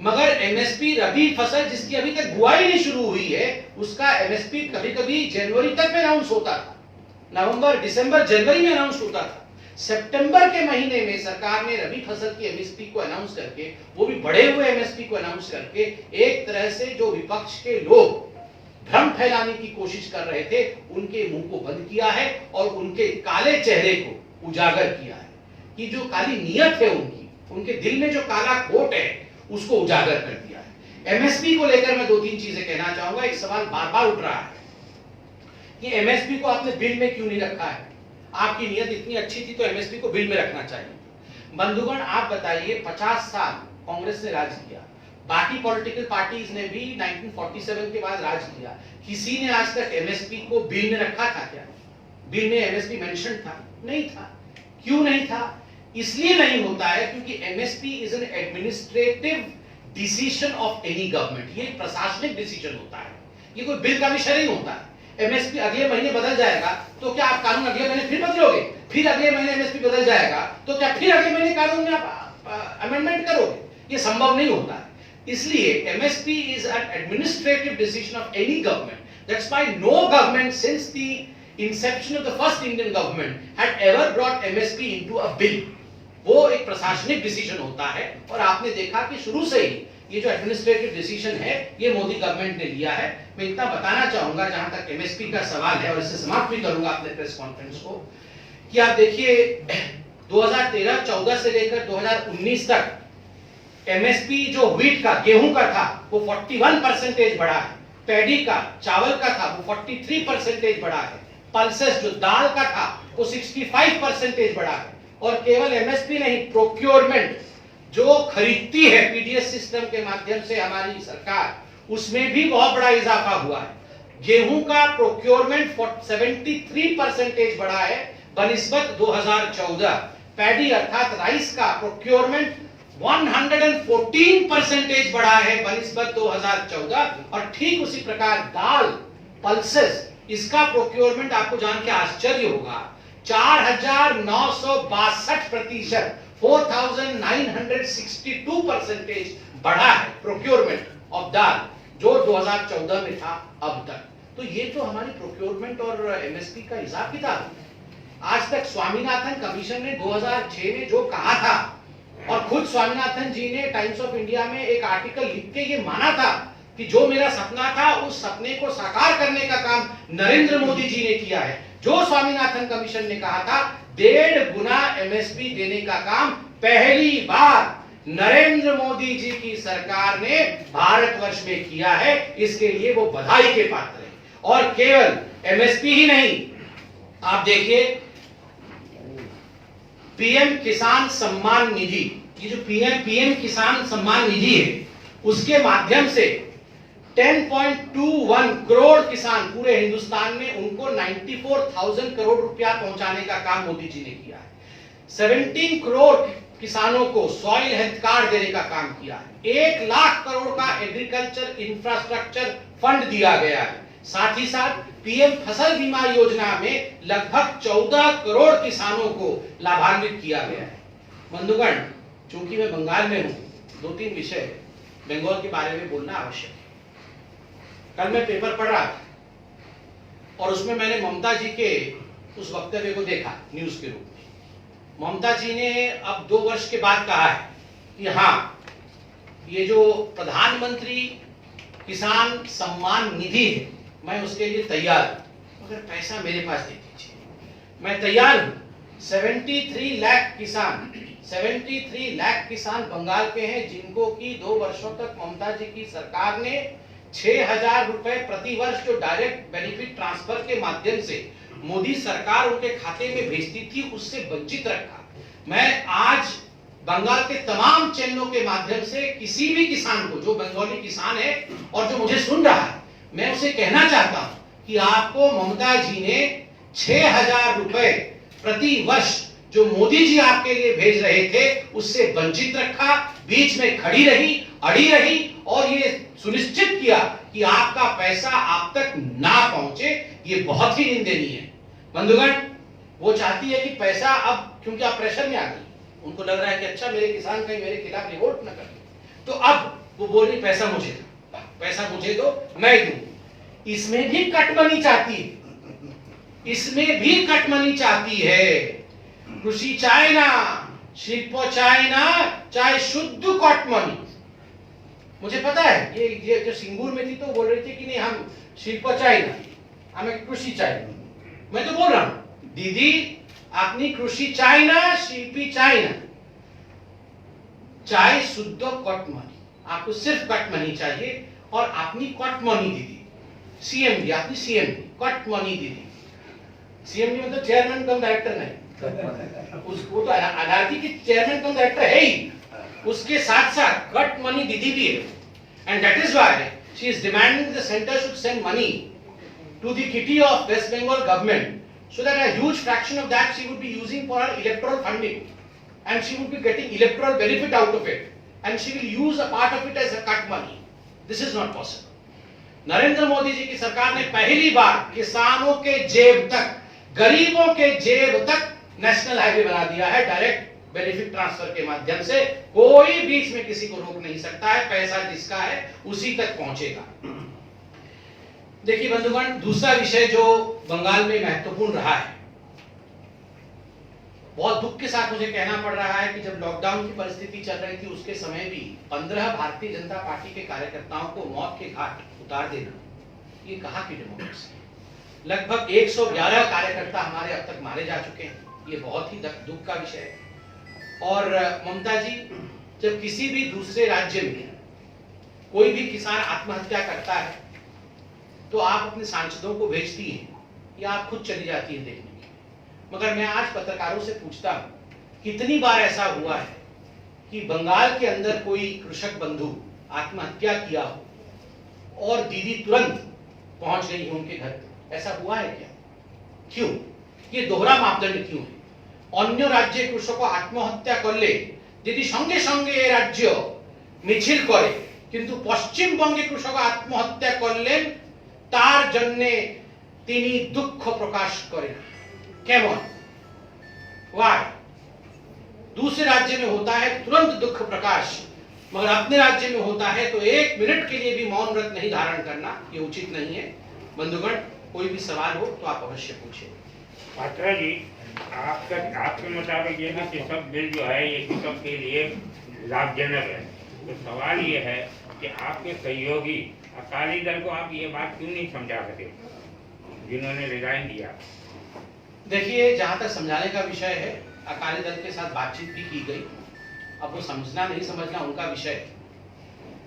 मगर एमएसपी रबी फसल जिसकी अभी तक बुआई नहीं शुरू हुई है, उसका एमएसपी कभी-कभी जनवरी तक में अनाउंस होता था, नवंबर, दिसंबर, जनवरी में अनाउंस होता था। सितंबर के महीने में सरकार ने रबी फसल की एमएसपी को अनाउंस करके, वो भी बढ़े हुए एमएसपी को अनाउंस करके, एक तरह से जो विपक्ष के लोग भ्रम फैलाने की कोशिश कर रहे थे, उनके मुंह को बंद किया है और उनके काले चेहरे को उजागर किया है, कि जो काली नीयत है उनकी, उनके दिल में जो काला खोट है, उसको उजागर कर दिया है। एमएसपी को लेकर मैं 2-3 चीजें कहना चाहूंगा। एक सवाल बार-बार उठ रहा है कि एमएसपी को आपने बिल में क्यों नहीं रखा है? आपकी नीयत इतनी अच्छी थी तो एमएसपी को बिल में रखना चाहिए। बंधुगण, आप बताइए, 50 साल कांग्रेस ने राज किया, बाकी पॉलिटिकल पार्टीज ने भी 1947 के बाद राज किया, किसी ने आज तक एमएसपी को बिल में रखा था क्या? बिल में एमएसपी मेंशन था? नहीं था। क्यों नहीं था? इसलिए नहीं होता है क्योंकि MSP is an administrative decision of any government, ये प्रशासनिक डिसीजन होता है, ये कोई बिल का विषय नहीं होता है। एमएसपी अगले महीने बदल जाएगा तो क्या आप कानून अगले महीने फिर बदलोगे? फिर अगले महीने एमएसपी बदल जाएगा तो क्या फिर अगले महीने कानून में आप अमेंडमेंट करोगे? ये संभव नहीं होता है। इसलिए MSP is an administrative decision of any government. That's why no government since the inception of the first Indian government had ever brought MSP into a bill। वो एक प्रशासनिक डिसीजन होता है और आपने देखा कि शुरू से ही ये जो एडमिनिस्ट्रेटिव डिसीजन है ये मोदी गवर्नमेंट ने लिया है। मैं इतना बताना चाहूंगा जहां तक एमएसपी का सवाल है, और इससे समाप्त भी करूंगा अपने प्रेस कॉन्फ्रेंस को, कि आप देखिए 2013-14 से लेकर 2019 तक एमएसपी जो व्हीट का, गेहूं का था वो 41% बढ़ा है, पैडी का, चावल का था वो 43% बढ़ा है, पल्सेस जो दाल का था वो 65% बढ़ा है। और केवल एमएसपी नहीं, प्रोक्योरमेंट जो खरीदती है पीडीएस सिस्टम के माध्यम से हमारी सरकार, उसमें भी बहुत बड़ा इजाफा हुआ है। गेहूं का प्रोक्योरमेंट 73% बढ़ा है बनिस्बत 2014। पैडी अर्थात राइस का प्रोक्योरमेंट 114% बढ़ा है बनिस्बत 2014। और ठीक उसी प्रकार दाल, पल्सेस, इसका प्रोक्योरमेंट आपको जान के आश्चर्य होगा 4962%, 4962% बढ़ा है प्रोक्योरमेंट ऑफ दाल जो 2014 में था अब तक। तो ये तो हमारी प्रोक्योरमेंट और एमएसपी का हिसाब किताब। आज तक स्वामीनाथन कमीशन ने 2006 में जो कहा था, और खुद स्वामीनाथन जी ने टाइम्स ऑफ इंडिया में एक आर्टिकल लिख के ये माना था कि जो मेरा सपना था उस सपने को साकार करने का काम नरेंद्र मोदी जी ने किया है। जो स्वामीनाथन कमीशन ने कहा था 1.5 गुना एमएसपी देने का काम पहली बार नरेंद्र मोदी जी की सरकार ने भारतवर्ष में किया है। इसके लिए वो बधाई के पात्र हैं। और केवल एमएसपी ही नहीं, आप देखिए पीएम किसान सम्मान निधि, ये जो पीएम किसान सम्मान निधि है उसके माध्यम से 10.21 करोड़ किसान पूरे हिंदुस्तान में, उनको 94,000 करोड़ रुपया पहुंचाने का काम मोदी जी ने किया है। 17 करोड़ किसानों को सॉइल हेल्थ कार्ड देने का काम किया है। 1 लाख करोड़ का एग्रीकल्चर इंफ्रास्ट्रक्चर फंड दिया गया है। साथ ही साथ पीएम फसल बीमा योजना में लगभग 14 करोड़ किसानों को लाभान्वित किया गया है। बंधुगण, चूंकि मैं बंगाल में हूं, 2-3 विषय बंगाल के बारे में बोलना आवश्यक है। कल मैं पेपर पढ़ रहा था और उसमें मैंने ममता जी के उस वक्तव्य को देखा न्यूज के रूप में। ममता जी ने अब 2 वर्ष के बाद कहा है कि हाँ, ये जो प्रधानमंत्री किसान सम्मान निधि है मैं उसके लिए तैयार हूं, मगर पैसा मेरे पास दे दीजिए, मैं तैयार हूं। 73 लाख किसान बंगाल के हैं जिनको कि 2 वर्षों तक ममता जी की सरकार ने 6,000 रुपए प्रति वर्ष जो डायरेक्ट बेनिफिट ट्रांसफर के माध्यम से मोदी सरकार उनके खाते में भेजती थी, उससे वंचित रखा। मैं आज बंगाल के तमाम चैनलों के माध्यम से किसी भी किसान को, जो बंगाली किसान है और जो मुझे सुन रहा है, मैं उसे कहना चाहता हूं कि आपको ममता जी ने 6,000 रुपए प्रति वर्ष जो मोदी जी आपके लिए भेज रहे थे उससे वंचित रखा, बीच में खड़ी रही, अड़ी रही और ये सुनिश्चित किया कि आपका पैसा आप तक ना पहुंचे। ये बहुत ही निंदनीय है। बंधुगण, वो चाहती है कि पैसा, अब क्योंकि आप प्रेशर में आ गई, उनको लग रहा है कि अच्छा मेरे किसान कहीं मेरे खिलाफ रिवोल्ट न कर, तो अब वो बोल रही पैसा मुझे दो, पैसा मुझे दो, मैं दूं। इसमें भी कटमनी चाहती है, इसमें भी कटमनी चाहती है। कृषि चाइना, शिल्प चाइना, चाहे शुद्ध कटमनी। मुझे पता है ये जो सिंगूर में थी तो बोल रही थी कि नहीं हम शिल्प चाइना, हमें कृषि चाइना। मैं तो बोल रहा हूं दीदी, अपनी कृषि चाइना, शिल्पी चाइना, चाहे शुद्ध कटमनी, आपको सिर्फ कटमनी चाहिए। और अपनी कटमनी दीदी, सीएमडी, अपनी सीएमडी कटमनी दीदी, सीएमडी मतलब चेयरमैन कम डायरेक्टर नहीं, उसको तो अदालती की चेयरमैन कम डायरेक्टर है ही, उसके साथ साथ कट मनी दीदी भी है। And that is why she is demanding the centre should send money to the kitty of West Bengal government so that a huge fraction of that she would be using for her electoral funding and she would be getting electoral benefit out of it. and she will use a part of it as a cut money. This is not possible. Narendra Modi ji की सरकार ने पहली बार किसानों के जेब तक, गरीबों के जेब तक नेशनल हाईवे बना दिया है। डायरेक्ट बेनिफिट ट्रांसफर के माध्यम से कोई बीच में किसी को रोक नहीं सकता है। पैसा जिसका है उसी तक पहुंचेगा। देखिए बंधुगण, दूसरा विषय जो बंगाल में महत्वपूर्ण रहा है, बहुत दुख के साथ मुझे कहना पड़ रहा है कि जब लॉकडाउन की परिस्थिति चल रही थी उसके समय भी 15 भारतीय जनता पार्टी के कार्यकर्ताओं को मौत के घाट उतार देना, ये कहाँ की डेमोक्रेसी। लगभग 111 कार्यकर्ता हमारे अब तक मारे जा चुके हैं। ये बहुत ही दुख का विषय है। और ममता जी, जब किसी भी दूसरे राज्य में कोई भी किसान आत्महत्या करता है तो आप अपने सांसदों को भेजती हैं या आप खुद चली जाती हैं देखने के लिए। मगर मैं आज पत्रकारों से पूछता हूं, कितनी बार ऐसा हुआ है कि बंगाल के अंदर कोई कृषक बंधु आत्महत्या किया हो और दीदी तुरंत पहुंच गई हो उनके घर पे? ऐसा हुआ है क्या? क्यों? ये दोहरा मापदंड क्यों है? अन्य राज्य कृषक आत्महत्या करले यदि संगे संगे ये राज्य मिছিল करे, किंतु पश्चिम बंगे कृषक आत्महत्या करलेन तार जन्ने तिनी दुख प्रकाश करें। केमन? वाई? दूसरे राज्य में होता है तुरंत दुख प्रकाश, मगर अपने राज्य में होता है तो 1 मिनट के लिए भी मौन व्रत नहीं धारण करना, ये उचित नहीं है। बंधुगण, कोई भी सवाल हो तो आप अवश्य पूछें। पात्रा जी, आपके मुताबिक ये ना कि सब बिल जो है ये किसान के लिए लाभजनक है, तो सवाल ये है कि आपके सहयोगी अकाली दल को आप ये बात क्यों नहीं समझा सके जिन्होंने रिजाइन दिया? देखिए, जहां तक समझाने का विषय है, अकाली दल के साथ बातचीत भी की गई। अब वो समझना नहीं समझना उनका विषय है।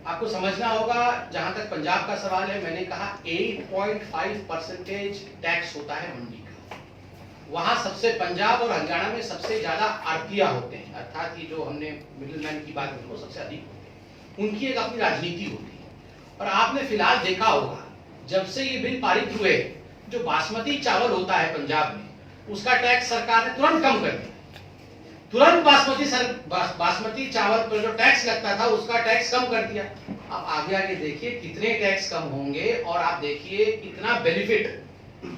आपको समझना होगा, जहां तक पंजाब का सवाल है, मैंने कहा 8.5% टैक्स होता है मंडी का। वहां सबसे, पंजाब और हरियाणा में सबसे ज्यादा आड़तिया होते हैं, अर्थात ये जो हमने मिडिलमैन की बात की वो सबसे अधिक होते हैं। उनकी एक अपनी राजनीति होती है। और आपने फिलहाल देखा होगा, जब से ये बिल पारित हुए, जो बासमती चावल होता है पंजाब में, उसका टैक्स सरकार ने तुरंत कम कर दिया। तुरंत बासमती चावल पर जो टैक्स लगता था उसका टैक्स कम कर दिया। आप आगे आगे देखिए कितने टैक्स कम होंगे और आप देखिए कितना बेनिफिट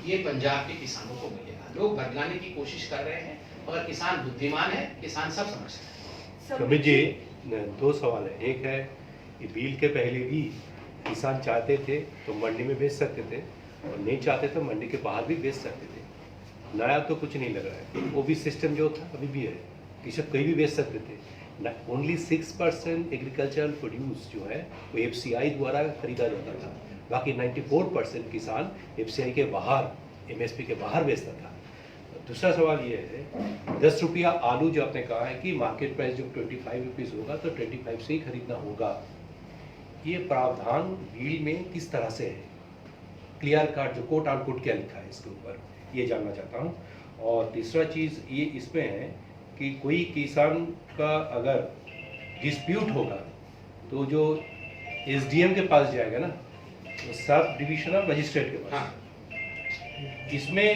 ये पंजाब के किसानों को मिलेगा। लोग भटकाने की कोशिश कर रहे हैं, मगर किसान बुद्धिमान है, किसान सब समझता है। कमित जी, 2 सवाल है। एक है, ये बिल के पहले भी किसान चाहते थे तो मंडी में बेच सकते थे, और नहीं चाहते तो मंडी के बाहर भी बेच सकते थे। नया तो कुछ नहीं लग रहा है। वो भी सिस्टम जो था अभी भी है, कृषक कहीं भी बेच सकते थे। ओनली 6% एग्रीकल्चरल प्रोड्यूस जो है वो FCI द्वारा खरीदा जाता था, बाकी 94% किसान FCI के बाहर, MSP के बाहर बेचता था। दूसरा सवाल ये है, 10 रुपया आलू जो आपने कहा है कि मार्केट प्राइस जो 25 रुपीज़ होगा तो 25 से ही खरीदना होगा, ये प्रावधान बिल में किस तरह से है? क्लियर कट जो कोट ऑन कोट क्या लिखा है इसके ऊपर, ये जानना चाहता हूँ। और तीसरा चीज़ ये इसमें है कि कोई किसान का अगर डिस्प्यूट होगा तो जो SDM के पास जाएगा ना, तो सब डिविजनल मजिस्ट्रेट के पास। इसमें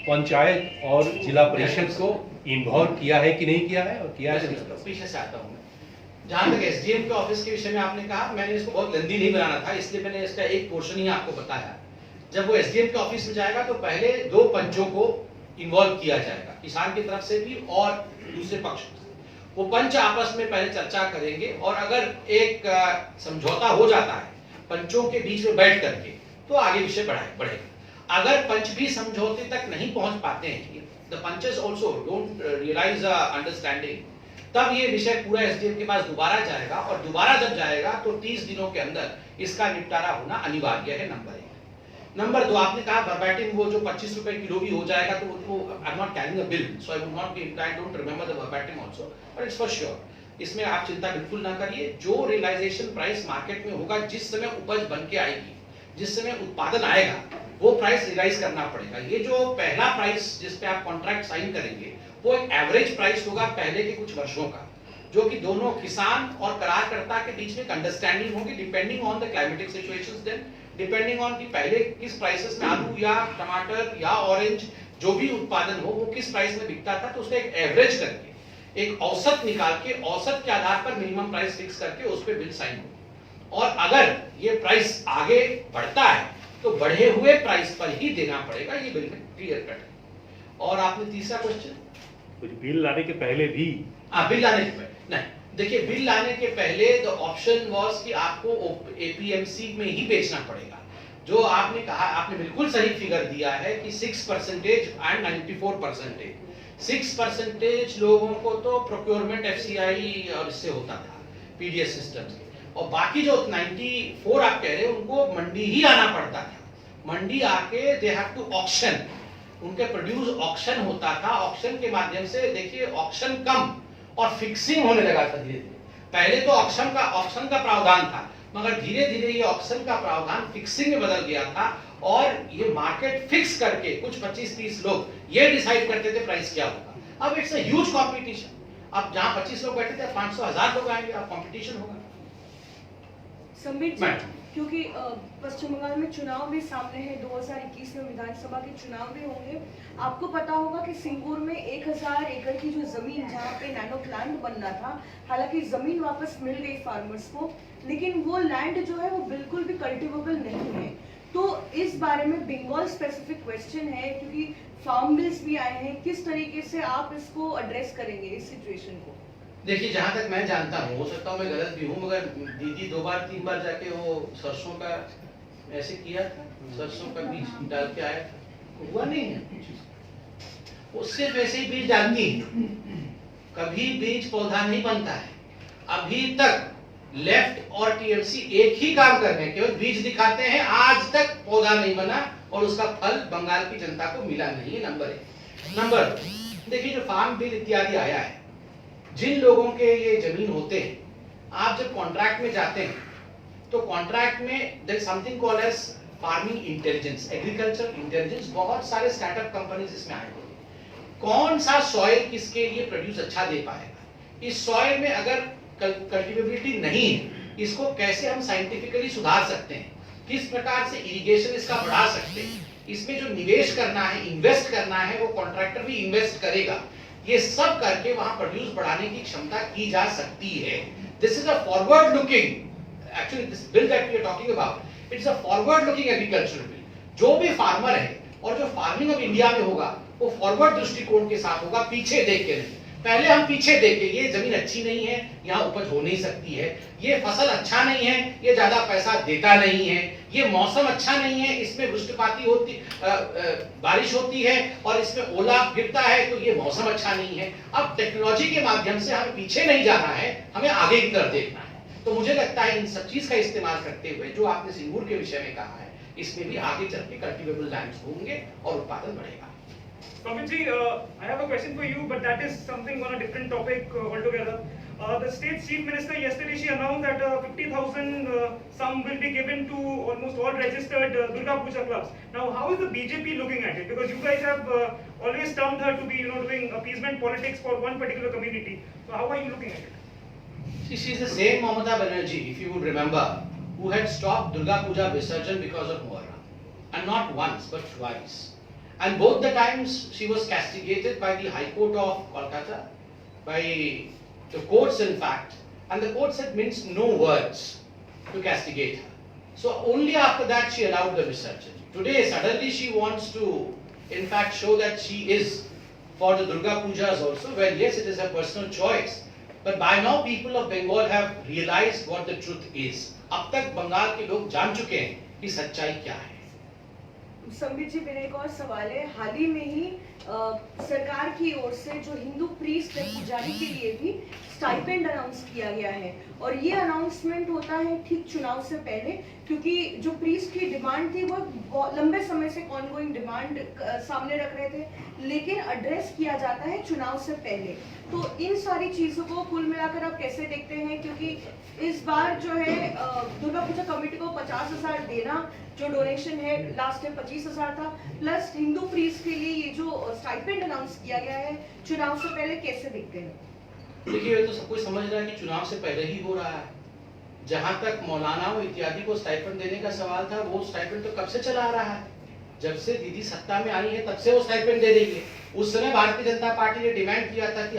पंचायत और जिला परिषद को इन्वॉल्व किया है कि नहीं किया है, और किया है तो पीछे से आता हूँ। जहां तक SDM के ऑफिस के विषय में आपने कहा, मैंने इसको बहुत लेंदी नहीं बनाना था, इसलिए मैंने इसका एक पोर्शन ही आपको बताया। जब वो SDM के ऑफिस में जाएगा तो पहले 2 पंचों को इन्वॉल्व किया जाएगा, किसान की तरफ से भी और दूसरे पक्ष से। वो पंच आपस में पहले चर्चा करेंगे, और अगर एक समझौता हो जाता है पंचों के बीच में बैठ करके, तो आगे विषय बढ़ेगा। अगर पंच भी समझौते तक नहीं पहुंच पाते हैं, the panches also don't realize understanding, तब ये विषय पूरा SDM के पास दोबारा जाएगा, और दोबारा जब जाएगा तो 30 दिनों के अंदर इसका निपटारा होना अनिवार्य है। नंबर 1। नंबर 2, आपने कहा वर्बैटिम वो जो 25 रुपए किलो भी हो जाएगा तो वो, I am not carrying a bill, so I would not be, I don't remember the वर्बैटिम also, but it's for sure. इसमें आप चिंता बिल्कुल ना करिए। जो रियलाइजेशन प्राइस मार्केट में होगा, जिस समय उपज बन के आएगी, जिस समय उत्पादन आएगा, वो प्राइस रियलाइज करना पड़ेगा। ये जो पहला प्राइस जिस पे आप कॉन्ट्रैक्ट साइन करेंगे, वो एक एवरेज प्राइस होगा पहले के कुछ वर्षों का, जो कि दोनों किसान और करारकर्ता के बीच में एक अंडरस्टैंडिंग होगी, depending on the climatic situations, then depending on कि पहले किस प्राइसेस में आलू या टमाटर या ऑरेंज जो भी उत्पादन हो वो किस प्राइस में बिकता था, तो उसका एक एवरेज करके एक औसत निकाल के, औसत के आधार पर मिनिमम प्राइस फिक्स करके उस पर बिल साइन हो, और अगर ये प्राइस आगे बढ़ता है तो बढ़े हुए प्राइस पर ही देना पड़ेगा, ये बिल में क्लियर कट है। और आपने तीसरा क्वेश्चन, कुछ बिल लाने के पहले भी, बिल लाने के पहले नहीं, देखिए बिल लाने के पहले द ऑप्शन वाज कि आपको एपीएमसी में ही बेचना पड़ेगा। जो आपने कहा, आपने बिल्कुल सही फिगर दिया है कि 6% एंड 94%, 6% लोगों को तो प्रोक्योरमेंट एफसीआई और इससे होता था, पीडीएस सिस्टम से, और बाकी जो 94 आप कह रहे हैं उनको मंडी ही आना पड़ता था। मंडी आके दे हैव टू ऑक्शन, उनके प्रोड्यूस ऑक्शन होता था, ऑक्शन के माध्यम से देखिए ऑक्शन कम और फिक्सिंग होने लगा था धीरे धीरे। पहले तो ऑक्शन का प्रावधान था, मगर धीरे धीरे ये ऑक्शन का प्रावधान फिक्सिंग में बदल गया था, और ये मार्केट फिक्स करके कुछ 25-30 लोग ये डिसाइड करते थे प्राइस क्या होगा। अब इट्स अ ह्यूज कंपटीशन, अब जहां 25 लोग बैठे थे 500-1000 लोग आएंगे, अब कंपटीशन होगा। संबित जी, क्योंकि पश्चिम बंगाल में चुनाव भी सामने है, 2021 में विधानसभा के चुनाव भी होंगे। आपको पता होगा कि सिंगूर में 1000 एकड़ की जो जमीन जहां पे नैनो प्लांट बनना था, हालांकि जमीन वापस मिल गई फार्मर्स को, लेकिन वो लैंड जो है वो बिल्कुल भी कल्टिवेबल नहीं है। तो इस बारे में बंगाल स्पेसिफिक क्वेश्चन है, क्योंकि फार्म बिल्स भी आए हैं, किस तरीके से आप इसको एड्रेस करेंगे इस सिचुएशन को? देखिए जहां तक मैं जानता हूं, हो सकता हूं मैं गलत भी हूं, मगर दीदी 2 बार 3 बार जाके वो सरसों का ऐसे किया था, सरसों का बीज डाल के आया था, हुआ नहीं है। वो सिर्फ ऐसे ही बीज डालती है, कभी बीज पौधा नहीं बनता है। अभी तक लेफ्ट और टीएमसी एक ही काम कर रहे हैं, केवल बीज दिखाते हैं, आज तक पौधा नहीं बना और उसका फल बंगाल की जनता को मिला नहीं है। नंबर 1। नंबर 2, देखिए जो फार्म बिल इत्यादि आया है, जिन लोगों के ये जमीन होते हैं, आप जब कॉन्ट्रैक्ट में जाते हैं तो कॉन्ट्रैक्ट में there something called as farming intelligence, agriculture intelligence, बहुत सारे स्टार्टअप कंपनीज इसमें आए हुए हैं। कौन सा सॉइल किसके लिए प्रोड्यूस अच्छा दे पाएगा, इस सॉइल में अगर कल्टिवेबिलिटी नहीं है, इसको कैसे हम साइंटिफिकली सुधार सकते हैं, किस प्रकार से इरिगेशन इसका बढ़ा सकते हैं, इसमें जो निवेश करना है, इन्वेस्ट करना है, वो कॉन्ट्रैक्टर भी इन्वेस्ट करेगा। ये सब करके वहां प्रोड्यूस बढ़ाने की क्षमता की जा सकती है। This is a forward looking, actually this bill that we are talking about, it's a forward looking agriculture bill. जो भी फार्मर है और जो फार्मिंग अब इंडिया में होगा, वो फॉरवर्ड दृष्टिकोण के साथ होगा, पीछे देख के नहीं। पहले हम पीछे देख के, ये जमीन अच्छी नहीं है, यहाँ उपज हो नहीं सकती है, ये फसल अच्छा नहीं है, ये ज्यादा पैसा देता नहीं है, ये मौसम अच्छा नहीं है, इसमें वृष्टिपाती होती, बारिश होती है और इसमें ओला गिरता है, तो ये मौसम अच्छा नहीं है। अब टेक्नोलॉजी के माध्यम से हमें पीछे नहीं जाना है, हमें आगे की तरफ देखना है। तो मुझे लगता है इन सब चीज का इस्तेमाल करते हुए जो आपने सिंगूर के विषय में कहा है, इसमें भी आगे चल के कल्टिवेबल लैंड्स होंगे और उत्पादन बढ़ेगा। Pramit ji, I have a question for you, but that is something on a different topic altogether. The state chief minister yesterday she announced that 50,000 sum will be given to almost all registered Durga Puja clubs. Now, how is the BJP looking at it? Because you guys have always termed her to be, doing appeasement politics for one particular community. So, how are you looking at it? She is the same Mamata Banerjee, if you would remember, who had stopped Durga Puja Visarjan because of Muharram, and not once but twice. And both the times she was castigated by the High Court of Kolkata, by the courts in fact, and the courts had minced no words to castigate her. So only after that she allowed the Visarjan. Today suddenly she wants to in fact show that she is for the Durga Pujas also. Well, yes, it is a personal choice, but by now people of Bengal have realized what the truth is. अब तक बंगाल के लोग जान चुके हैं कि सच्चाई क्या है। संबित जी, मेरा एक और सवाल है, हाल ही में ही सरकार की ओर से जो हिंदू प्रीस्ट है, पुजारी के लिए भी स्टाइपेंड अनाउंस किया गया है, और ये अनाउंसमेंट होता है ठीक चुनाव से पहले, क्योंकि जो प्रीस्ट की डिमांड थी वो लंबे समय से ऑनगोइंग डिमांड सामने रख रहे थे, लेकिन एड्रेस किया जाता है चुनाव से पहले। तो इन सारी चीजों को कुल मिलाकर आप कैसे देखते हैं, क्योंकि इस बार जो है दुर्गा पूजा कमेटी को 50,000 देना, जो डोनेशन है लास्ट टाइम 25,000 था, प्लस हिंदू प्रीस्ट के लिए ये जो स्टाइपेंड अनाउंस किया गया है चुनाव से पहले, कैसे देखते हैं? देखिए, ये तो सब कोई समझ रहा है कि चुनाव से पहले ही हो रहा है। जहां तक मौलानाओं इत्यादि को स्टाइपेंड देने का सवाल था, वो स्टाइपेंड तो कब से चला आ रहा है, जब से दीदी सत्ता में आई है तब से वो स्टाइपेंड दे रही है। उस समय भारतीय जनता पार्टी ने डिमांड किया था कि